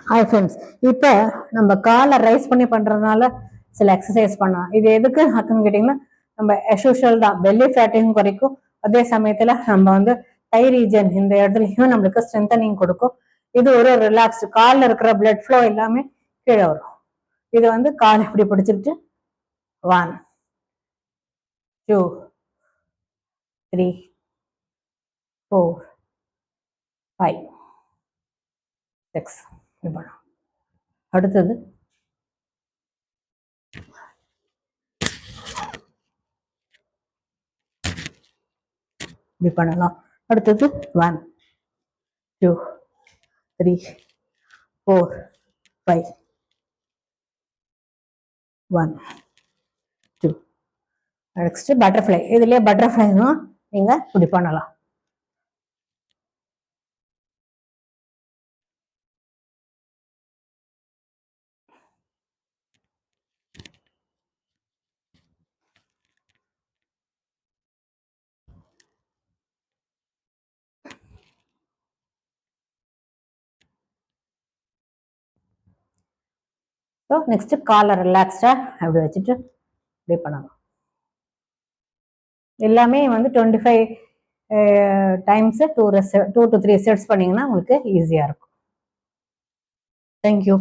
Hi friends, இப்போ நம்ம காலை ரைஸ் பண்ணி பண்ணுறதுனால சில எக்ஸசைஸ் பண்ணலாம். இது எதுக்கு ஹக்குன்னு கேட்டிங்கன்னா, நம்ம எஸ்யூஷுவல் தான், பெல்லி ஃபேட்டையும் குறைக்கும். அதே சமயத்தில் நம்ம வந்து டை ரீஜன் இந்த இடத்துலையும் நம்மளுக்கு ஸ்ட்ரென்தனிங் கொடுக்கும். இது ஒரு ரிலாக்ஸ்டு, காலில் இருக்கிற பிளட் ஃப்ளோ எல்லாமே கீழே வரும். இது வந்து கால் இப்படி பிடிச்சிட்டு 1 2 3 4 5 6 இப்படி பண்ணலாம். அடுத்தது இப்படி பண்ணலாம். அடுத்தது 1 2 3 4 5 1 2. Next butterfly. இதுலயே பட்டர்ஃப்ளை தான் நீங்க இப்படி பண்ணலாம். ஸோ நெக்ஸ்ட் காலை ரிலாக்ஸ்டா அப்படி வச்சுட்டு இப்படி பண்ணலாம். எல்லாமே வந்து 25 டைம்ஸ் 2 to 3 செட்ஸ் பண்ணீங்கன்னா உங்களுக்கு ஈஸியா இருக்கும். தேங்க்யூ.